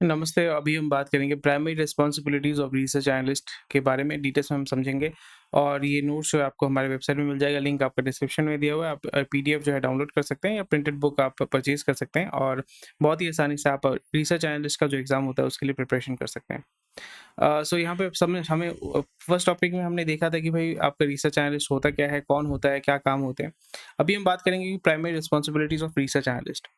नमस्ते, अभी हम बात करेंगे primary responsibilities of research analyst के बारे में डिटेल्स में हम समझेंगे और ये नोट्स जो है आपको हमारे वेबसाइट में मिल जाएगा, लिंक आपका डिस्क्रिप्शन में दिया हुआ है। आप पीडीएफ जो है डाउनलोड कर सकते हैं या प्रिंटेड बुक आप परचेज़ कर सकते हैं और बहुत ही आसानी से आप रिसर्च एनालिस्ट का जो एग्ज़ाम होता है उसके लिए प्रिपरेशन कर सकते हैं। सो यहाँ पे सब में हमें फर्स्ट टॉपिक में हमने देखा था कि भाई आपका रिसर्च एनालिस्ट होता क्या है, कौन होता है, क्या काम होते हैं। अभी हम बात करेंगे कि primary responsibilities of research analyst.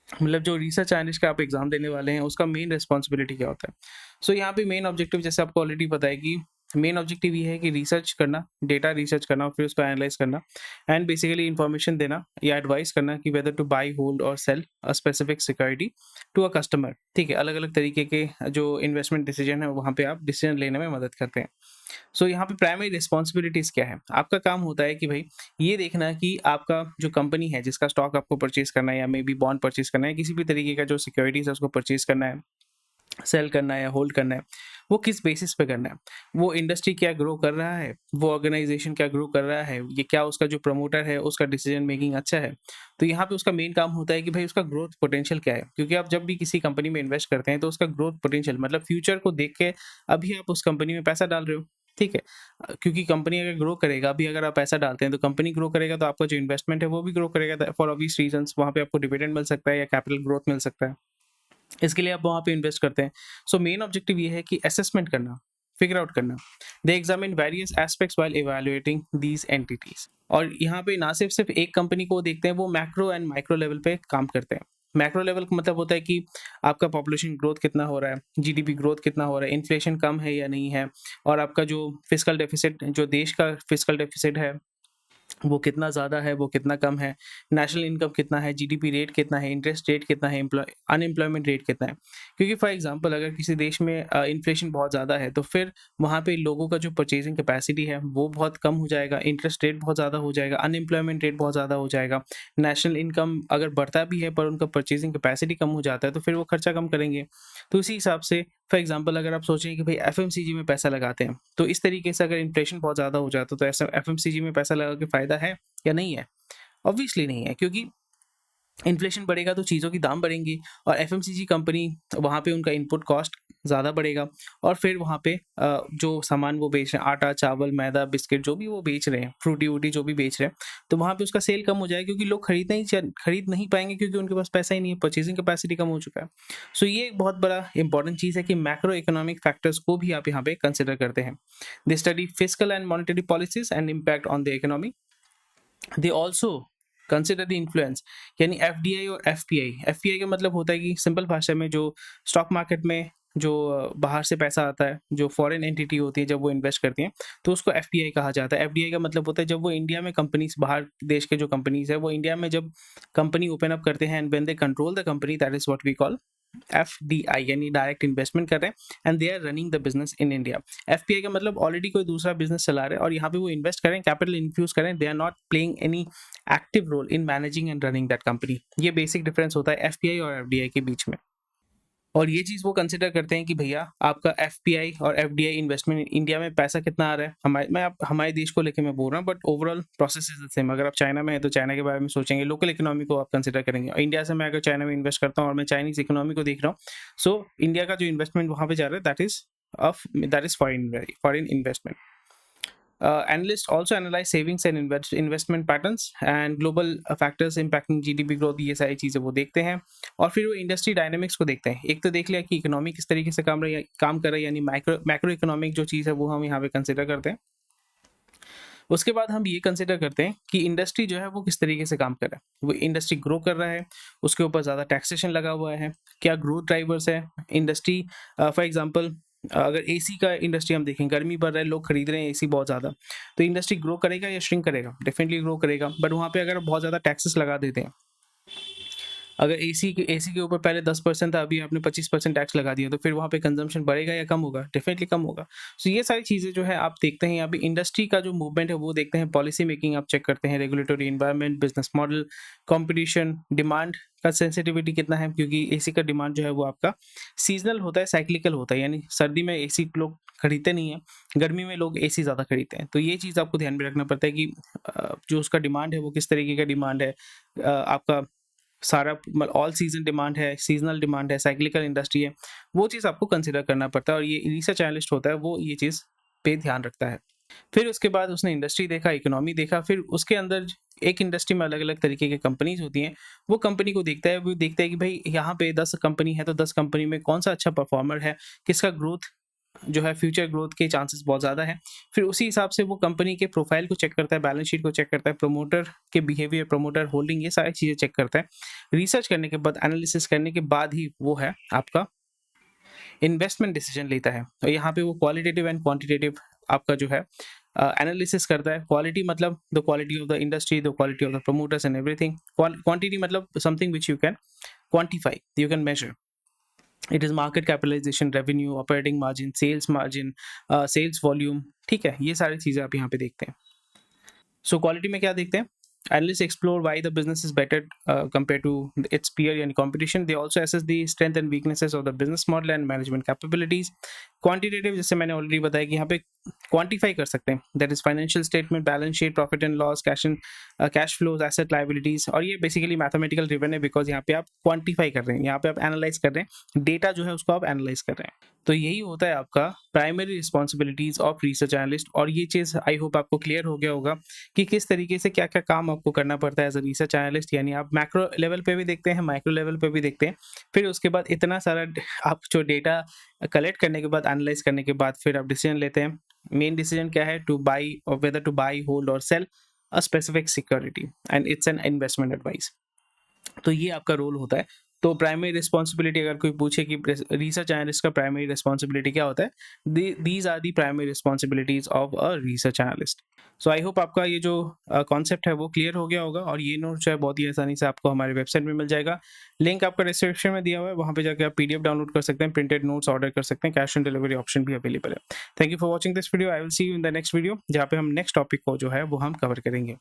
मतलब जो रिसर्च एनालिस्ट का आप एग्जाम देने वाले हैं उसका मेन रिस्पॉन्सिबिलिटी क्या होता है। सो यहाँ पे मेन ऑब्जेक्टिव जैसे आपको ऑलरेडी पता है कि मेन ऑब्जेक्टिव ये है कि रिसर्च करना, डेटा रिसर्च करना और फिर उसको एनालाइज करना एंड बेसिकली इंफॉर्मेशन देना या एडवाइस करना कि वेदर टू बाई, होल्ड और sell a specific security to a customer. ठीक है, अलग अलग तरीके के जो इन्वेस्टमेंट डिसीजन है वहाँ पे आप डिसीजन लेने में मदद करते हैं। सो यहाँ पे प्राइमरी रिस्पॉन्सिबिलिटीज क्या है, आपका काम होता है कि भाई ये देखना कि आपका जो कंपनी है जिसका स्टॉक आपको परचेज करना है या मे बी बॉन्ड परचेज करना है, किसी भी तरीके का जो सिक्योरिटीज है उसको परचेज करना है, सेल करना है या होल्ड करना है, वो किस बेसिस पे करना है। वो इंडस्ट्री क्या ग्रो कर रहा है, वो ऑर्गेनाइजेशन क्या ग्रो कर रहा है, ये क्या उसका जो प्रमोटर है उसका डिसीजन मेकिंग अच्छा है। तो यहाँ पे उसका मेन काम होता है कि भाई उसका ग्रोथ पोटेंशियल क्या है, क्योंकि आप जब भी किसी कंपनी में इन्वेस्ट करते हैं तो उसका ग्रोथ पोटेंशियल मतलब फ्यूचर को देख के अभी आप उस कंपनी में पैसा डाल रहे हो। ठीक है, क्योंकि कंपनी अगर ग्रो करेगा, अभी अगर आप पैसा डालते हैं तो कंपनी ग्रो करेगा तो आपका जो इन्वेस्टमेंट है वो भी ग्रो करेगा, फॉर ऑब्वियस रीजंस वहाँ पे आपको डिविडेंड मिल सकता है या कैपिटल ग्रोथ मिल सकता है, इसके लिए आप वहाँ पे इन्वेस्ट करते हैं। सो मेन ऑब्जेक्टिव ये है कि असेसमेंट करना, फिगर आउट करना। They examine various aspects while evaluating these entities. और यहाँ पे ना सिर्फ सिर्फ एक कंपनी को देखते हैं, वो मैक्रो एंड माइक्रो लेवल पे काम करते हैं। मैक्रो लेवल का मतलब होता है कि आपका पॉपुलेशन ग्रोथ कितना हो रहा है, जीडीपी ग्रोथ कितना हो रहा है, इन्फ्लेशन कम है या नहीं है, और आपका जो फिस्कल डेफिसिट, जो देश का फिस्कल डेफिसिट है वो कितना ज़्यादा है, वो कितना कम है, नेशनल इनकम कितना है, जीडीपी रेट कितना है, इंटरेस्ट रेट कितना है, अनएम्प्लॉयमेंट रेट कितना है। क्योंकि फॉर एग्ज़ाम्पल अगर किसी देश में इन्फ्लेशन बहुत ज़्यादा है, तो फिर वहाँ पे लोगों का जो परचेज़िंग कैपेसिटी है, वो बहुत कम हो जाएगा, इंटरेस्ट रेट बहुत ज़्यादा हो जाएगा, अनएम्प्लॉयमेंट रेट बहुत ज़्यादा हो जाएगा। नेशनल इनकम अगर बढ़ता भी है पर उनका परचेज़िंग कैपेसिटी कम हो जाता है, तो फिर वो खर्चा कम करेंगे। तो इसी हिसाब से फॉर एग्ज़ाम्पल अगर आप सोचें कि भाई एफएमसीजी में पैसा लगाते हैं, तो इस तरीके से अगर इन्फ्लेशन बहुत ज़्यादा हो जाता है, तो ऐसा एफएमसीजी में पैसा लगा के फ़ायदा है या नहीं है? ऑब्वियसली नहीं है, क्योंकि इन्फ्लेशन बढ़ेगा तो चीज़ों की दाम बढ़ेंगी और एफएमसीजी कंपनी वहाँ पे उनका इनपुट कॉस्ट ज़्यादा बढ़ेगा और फिर वहाँ पे जो सामान वो बेच रहे हैं, आटा, चावल, मैदा, बिस्किट जो भी वो बेच रहे हैं, फ्रूटी-वूटी जो भी बेच रहे हैं, तो वहाँ पे उसका सेल कम हो जाएगा, क्योंकि लोग खरीद नहीं पाएँगे, क्योंकि उनके पास पैसा ही नहीं है, परचेज़िंग कैपेसिटी कम हो चुका है। सो ये एक बहुत बड़ा इंपॉर्टेंट चीज़ है कि मैक्रो इकोनॉमिक फैक्टर्स को भी आप यहाँ पे कंसिडर करते हैं। They study fiscal and monetary policies and impact on the economy. They also consider the influence, यानी एफडीआई और एफपीआई। एफपीआई का मतलब होता है कि सिंपल भाषा में जो स्टॉक मार्केट में जो बाहर से पैसा आता है, जो फॉरेन एंटिटी होती है जब वो इन्वेस्ट करती हैं, तो उसको एफडीआई कहा जाता है। एफडीआई का मतलब होता है जब वो इंडिया में कंपनीज, बाहर देश के जो कंपनीज है वो इंडिया में जब कंपनी ओपन अप करते हैं and when they control the company, that is what we call FDI, यानी डायरेक्ट इन्वेस्टमेंट कर रहे हैं and they are running the business in India. FPI का मतलब ऑलरेडी कोई दूसरा बिजनेस चला रहे हैं और यहाँ पे वो इन्वेस्ट करें, कैपिटल इन्फ्यूज करें, they are not playing any active role in managing and running that company. ये बेसिक डिफरेंस होता है एफपीआई और एफडीआई के बीच में। और ये चीज़ वो कंसिडर करते हैं कि भैया आपका एफपीआई और एफडीआई इन्वेस्टमेंट इंडिया में पैसा कितना आ रहा है। हमारे देश को लेके मैं बोल रहा हूँ, but overall process is the same. अगर आप चाइना में हैं तो चाइना के बारे में सोचेंगे, लोकल इकोनॉमी को आप कंसिडर करेंगे। और इंडिया से मैं अगर चाइना में इन्वेस्ट करता हूँ और मैं चाइनीज इकोनॉमी को देख रहा हूँ, सो इंडिया का जो इन्वेस्टमेंट वहाँ पे जा रहा है, that is foreign investment. Analysts also analyze savings and investment patterns and global factors impacting GDP growth, ये सारी चीज़ें वो देखते हैं। और फिर वो इंडस्ट्री डायनामिक्स को देखते हैं। एक तो देख लिया कि इकोनॉमी किस तरीके से काम कर रहा है, यानी मैक्रो इकोनॉमिक जो चीज़ है वो हम यहाँ पे कंसिडर करते हैं। उसके बाद हम ये कंसिडर करते हैं कि इंडस्ट्री जो है वो किस तरीके से काम कर रहा है। वो इंडस्ट्री ग्रो कर रहा है, उसके ऊपर ज़्यादा टैक्सेशन लगा हुआ है, क्या ग्रोथ ड्राइवर्स है इंडस्ट्री। फॉर एग्जांपल अगर एसी का इंडस्ट्री हम देखें, गर्मी बढ़ रहा है, लोग खरीद रहे हैं एसी बहुत ज़्यादा, तो इंडस्ट्री ग्रो करेगा या श्रिंक करेगा? डेफिनेटली ग्रो करेगा। बट वहाँ पे अगर आप बहुत ज़्यादा टैक्सेस लगा देते हैं, अगर एसी के ऊपर पहले 10% था, अभी आपने 25% टैक्स लगा दिया, तो फिर वहाँ पे कंजम्पशन बढ़ेगा या कम होगा? डेफिनेटली कम होगा। सो ये सारी चीज़ें जो है आप देखते हैं यहाँ पे, इंडस्ट्री का जो मूवमेंट है वो देखते हैं, पॉलिसी मेकिंग आप चेक करते हैं, regulatory environment, business model, competition, demand का सेंसिटिविटी कितना है, क्योंकि एसी का डिमांड जो है वो आपका सीजनल होता है, साइक्लिकल होता है, यानी सर्दी में एसी लोग खरीदते नहीं है, गर्मी में लोग एसी ज़्यादा खरीदते हैं। तो ये चीज़ आपको ध्यान में रखना पड़ता है कि जो उसका डिमांड है वो किस तरीके का डिमांड है। आपका सारा ऑल सीजन डिमांड है, सीजनल डिमांड है, साइक्लिकल इंडस्ट्री है, वो चीज़ आपको कंसिडर करना पड़ता है और ये रिसर्च एनालिस्ट होता है वो ये चीज़ पे ध्यान रखता है। फिर उसके बाद उसने इंडस्ट्री देखा, इकोनॉमी देखा, फिर उसके अंदर एक इंडस्ट्री में अलग-अलग तरीके की कंपनीज़ होती हैं, वो कंपनी को देखता है, वो देखता है कि भाई यहाँ पे 10 कंपनी है तो 10 कंपनी में कौन-सा अच्छा परफॉर्मर है, किसका ग्रोथ जो है फ्यूचर ग्रोथ के चांसेस बहुत ज़्यादा हैं। फिर उसी हिसाब से वो कंपनी के प्रोफाइल को चेक करता है, बैलेंस शीट को चेक करता है, प्रमोटर के बिहेवियर, प्रमोटर होल्डिंग, ये सारी चीज़ें चेक करता है। रिसर्च करने के बाद, एनालिसिस करने के बाद ही वो है आपका इन्वेस्टमेंट डिसीजन लेता है। और यहाँ पे वो क्वालिटेटिव एंड क्वांटिटेटिव आपका जो है एनालिसिस करता है। क्वालिटी मतलब the quality of the industry, the quality of the promoters and everything. Quantity मतलब something which you can quantify, you can measure. It is market capitalization, revenue, operating margin, sales volume, ठीक है? ये सारी चीज़ें आप यहाँ पे देखते हैं। सो क्वालिटी में क्या देखते हैं? Analysts explore why the business is better compared to its peer and competition. They also assess the strength and weaknesses of the business model and management capabilities. Quantitative, जैसे मैंने ऑलरेडी बताया कि यहाँ पे क्वांटिफाई कर सकते हैं, that is financial statement, balance sheet, profit and loss, cash flows, asset liabilities, और ये बेसिकली मैथमेटिकल ड्रिवन है बिकॉज यहाँ पे आप क्वांटिफाई कर रहे हैं, यहाँ पे आप एनालाइज कर रहे हैं, डेटा जो है उसको आप एनालाइज कर रहे हैं। तो यही होता है आपका primary responsibilities of research analyst. और ये चीज़ आई होप आपको क्लियर हो गया होगा कि किस तरीके से क्या क्या काम आपको करना पड़ता है एज अ रिसर्च एनालिस्ट। यानी आप मैक्रो लेवल पे भी देखते हैं, माइक्रो लेवल पे भी देखते हैं, फिर उसके बाद इतना सारा आप जो डेटा कलेक्ट करने के बाद, एनालाइज करने के बाद, फिर आप डिसीजन लेते हैं। मेन डिसीजन क्या है? टू बाई, और वेदर टू बाई, होल्ड और sell a specific security, and it's an investment advice. तो ये आपका रोल होता है। तो प्राइमरी रिस्पॉन्सिबिलिटी, अगर कोई पूछे कि रिसर्च एनालिस्ट का प्राइमरी रिस्पॉन्सिबिलिटी क्या होता है, these are the primary responsibilities of a research analyst. So I hope आपका ये जो कॉन्सेप्ट है वो क्लियर हो गया होगा, और ये नोट जो है बहुत ही आसानी से आपको हमारे वेबसाइट में मिल जाएगा। लिंक आपका डिस्क्रिप्शन में दिया हुआ है, वहाँ पे जाकर आप पीडीएफ डाउनलोड कर सकते हैं, प्रिंटेड नोट्स ऑर्डर कर सकते हैं, कैश ऑन डिलीवरी ऑप्शन भी अवेलेबल है। Thank you for watching this video. I will see you in the next video, जहाँ पे हम नेक्स्ट टॉपिक को जो है वो हम कवर करेंगे।